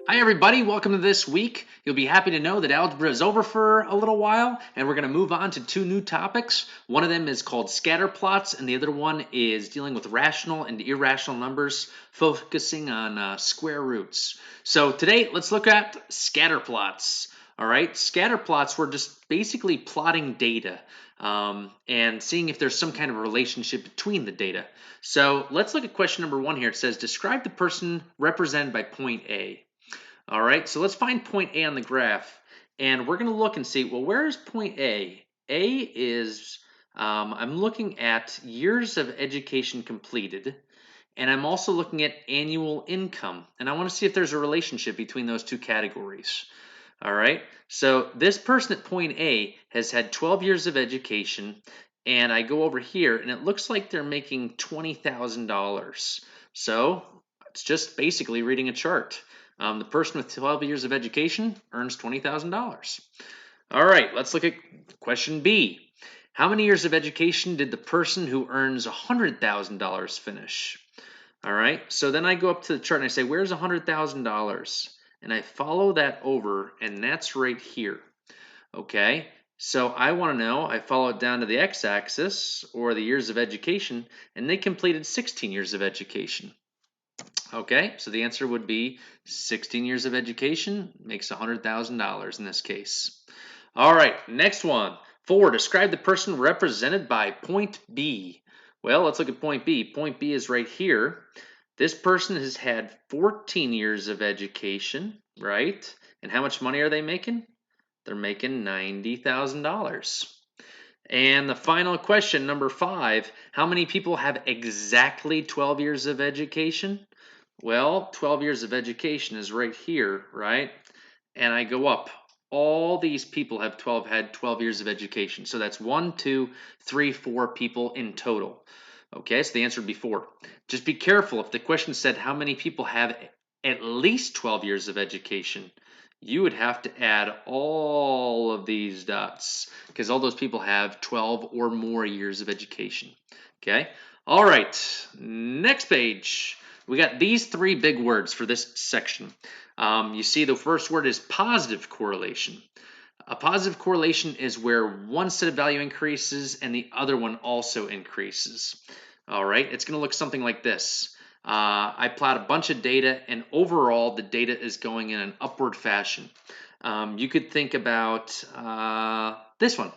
Hi everybody, welcome to this week. You'll be happy to know that algebra is over for a little while and we're going to move on to two new topics. One of them is called scatter plots and the other one is dealing with rational and irrational numbers, focusing on square roots. So today let's look at scatter plots. All right, scatter plots, we're just basically plotting data and seeing if there's some kind of relationship between the data. So let's look at question number 1 here. It says describe the person represented by point A. All right, so let's find point A on the graph, and we're going to look and see, well, where is point A? A is, I'm looking at years of education completed, and I'm also looking at annual income, and I want to see if there's a relationship between those two categories. All right, so this person at point A has had 12 years of education, and I go over here, and it looks like they're making $20,000. So it's just basically reading a chart. The person with 12 years of education earns $20,000. All right, let's look at question B. How many years of education did the person who earns $100,000 finish? All right, so then I go up to the chart and I say, where's $100,000? And I follow that over, and that's right here. Okay, so I want to know, I follow it down to the x-axis, or the years of education, and they completed 16 years of education. Okay, so the answer would be 16 years of education makes $100,000 in this case. All right, next one. 4, describe the person represented by point B. Well, let's look at point B. Point B is right here. This person has had 14 years of education, right? And how much money are they making? They're making $90,000. And the final question, number 5, how many people have exactly 12 years of education? Well, 12 years of education is right here, right? And I go up. All these people have had 12 years of education. So that's 1, 2, 3, 4 people in total. Okay, so the answer would be 4. Just be careful. If the question said how many people have at least 12 years of education, you would have to add all of these dots because all those people have 12 or more years of education. Okay, all right, next page. We got these 3 big words for this section. You see the first word is positive correlation. A positive correlation is where one set of value increases and the other one also increases. All right, it's going to look something like this. I plot a bunch of data, and overall the data is going in an upward fashion. You could think about this one.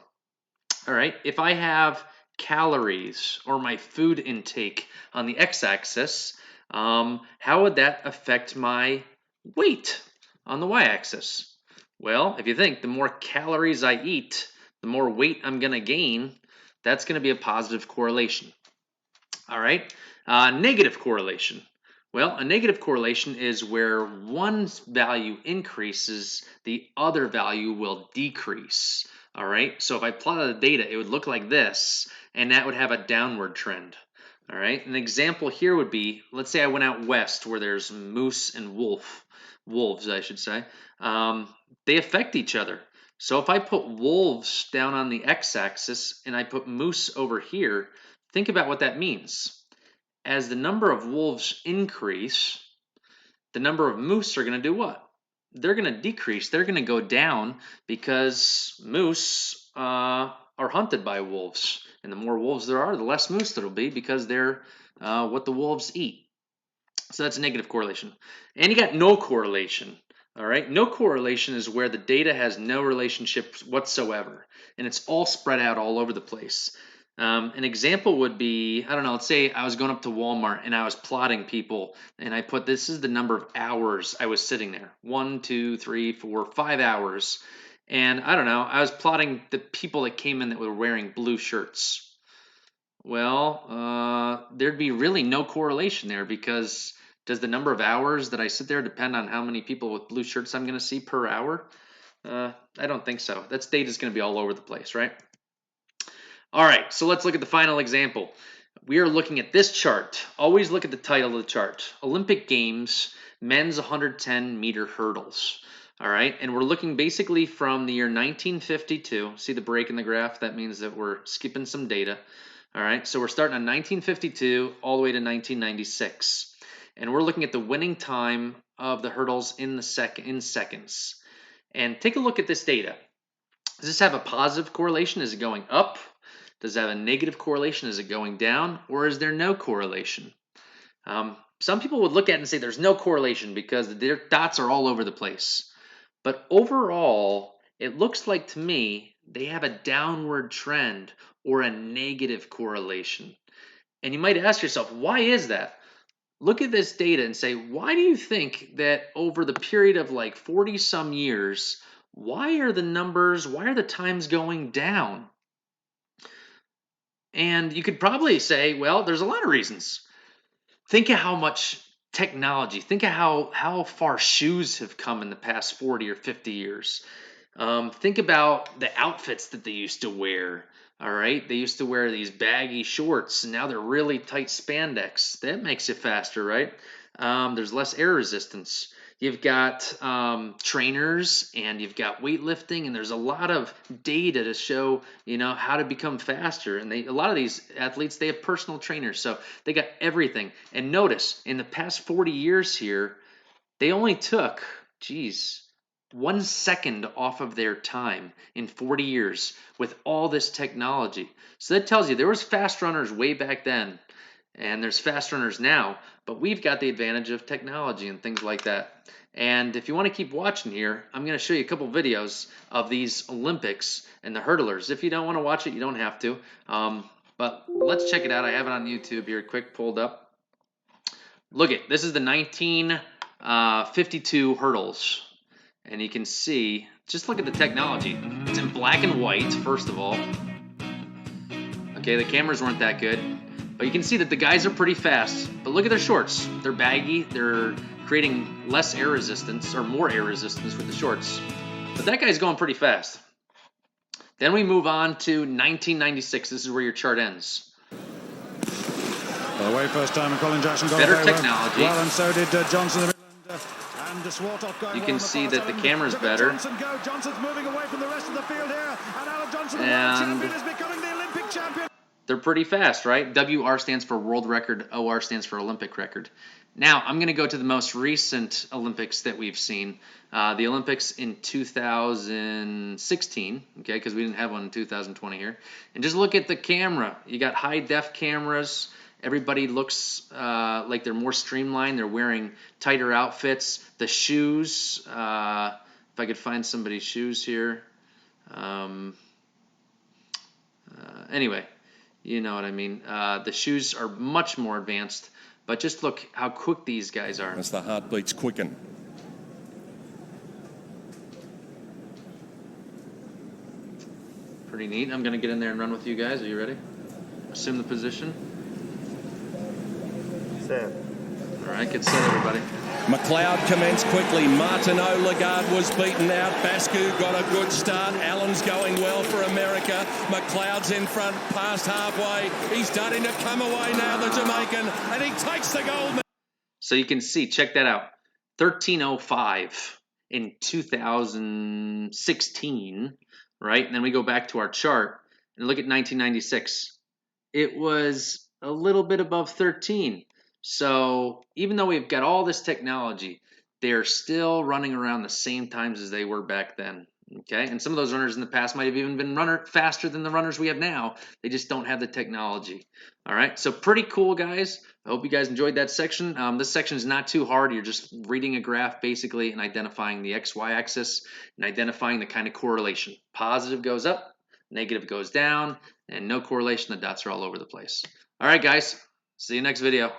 All right, if I have calories or my food intake on the x-axis, how would that affect my weight on the y-axis? Well, if you think the more calories I eat, the more weight I'm going to gain, that's going to be a positive correlation. All right, negative correlation. Well, a negative correlation is where one value increases, the other value will decrease. All right, so if I plotted the data, it would look like this, and that would have a downward trend. All right, an example here would be, let's say I went out west where there's moose and wolves, I should say. They affect each other. So if I put wolves down on the x-axis and I put moose over here, think about what that means. As the number of wolves increase, the number of moose are going to do what? They're going to decrease. They're going to go down because moose are hunted by wolves. And the more wolves there are, the less moose there will be because they're what the wolves eat. So that's a negative correlation. And you got no correlation. All right, no correlation is where the data has no relationship whatsoever, and it's all spread out all over the place. An example would be, I don't know, let's say I was going up to Walmart and I was plotting people, and I put this is the number of hours I was sitting there 1, 2, 3, 4, 5 hours. And I don't know, I was plotting the people that came in that were wearing blue shirts. Well, there'd be really no correlation there because does the number of hours that I sit there depend on how many people with blue shirts I'm going to see per hour? I don't think so. That data is going to be all over the place, right? All right, so let's look at the final example. We are looking at this chart. Always look at the title of the chart. Olympic Games, men's 110-meter hurdles. All right, and we're looking basically from the year 1952. See the break in the graph? That means that we're skipping some data. All right, so we're starting on 1952 all the way to 1996. And we're looking at the winning time of the hurdles in seconds. And take a look at this data. Does this have a positive correlation? Is it going up? Does it have a negative correlation? Is it going down? Or is there no correlation? Some people would look at it and say there's no correlation because the dots are all over the place. But overall, it looks like to me they have a downward trend or a negative correlation. And you might ask yourself, why is that? Look at this data and say, why do you think that over the period of like 40 some years, why are the times going down? And you could probably say, well, there's a lot of reasons. Think of how much technology, think of how far shoes have come in the past 40 or 50 years. Think about the outfits that they used to wear. All right, they used to wear these baggy shorts, and now they're really tight spandex. That makes it faster, right? There's less air resistance. You've got trainers, and you've got weightlifting, and there's a lot of data to show how to become faster. And a lot of these athletes, they have personal trainers, so they got everything. And notice in the past 40 years here, they only took, 1 second off of their time in 40 years with all this technology. So that tells you there was fast runners way back then, and there's fast runners now, but we've got the advantage of technology and things like that. And if you want to keep watching here, I'm going to show you a couple videos of these Olympics and the hurdlers. If you don't want to watch it, you don't have to. But let's check it out. I have it on YouTube here, quick pulled up. Look at this is the 1952 hurdles. And you can see, just look at the technology. It's in black and white, first of all. Okay, the cameras weren't that good. But you can see that the guys are pretty fast. But look at their shorts. They're baggy. They're creating less air resistance, or more air resistance with the shorts. But that guy's going pretty fast. Then we move on to 1996. This is where your chart ends. Well, away first time, and Colin Jackson got better technology. Well, and so did Johnson. You can see that the camera's better. Johnson's moving away from the rest of the field here, and Alan Johnson, the world champion, is becoming the Olympic champion. They're pretty fast, right? WR stands for world record, OR stands for Olympic record. Now, I'm going to go to the most recent Olympics that we've seen. The Olympics in 2016, okay, because we didn't have one in 2020 here. And just look at the camera. You got high-def cameras. Everybody looks like they're more streamlined. They're wearing tighter outfits. The shoes, if I could find somebody's shoes here. Anyway, you know what I mean. The shoes are much more advanced, but just look how quick these guys are. As the heartbeats quicken. Pretty neat. I'm going to get in there and run with you guys. Are you ready? Assume the position. Set. All right, get set, everybody. McLeod commenced quickly. Martineau Lagarde was beaten out. Bascu got a good start. Allen's going well for America. McLeod's in front, past halfway. He's starting to come away now, the Jamaican, and he takes the gold. So you can see, check that out. 13:05 in 2016, right? And then we go back to our chart and look at 1996. It was a little bit above 13. So even though we've got all this technology, they're still running around the same times as they were back then. Okay, and some of those runners in the past might have even been faster than the runners we have now. They just don't have the technology. All right, so pretty cool, guys. I hope you guys enjoyed that section. This section is not too hard. You're just reading a graph basically and identifying the XY axis and identifying the kind of correlation. Positive goes up, negative goes down, and no correlation. The dots are all over the place. All right, guys. See you next video.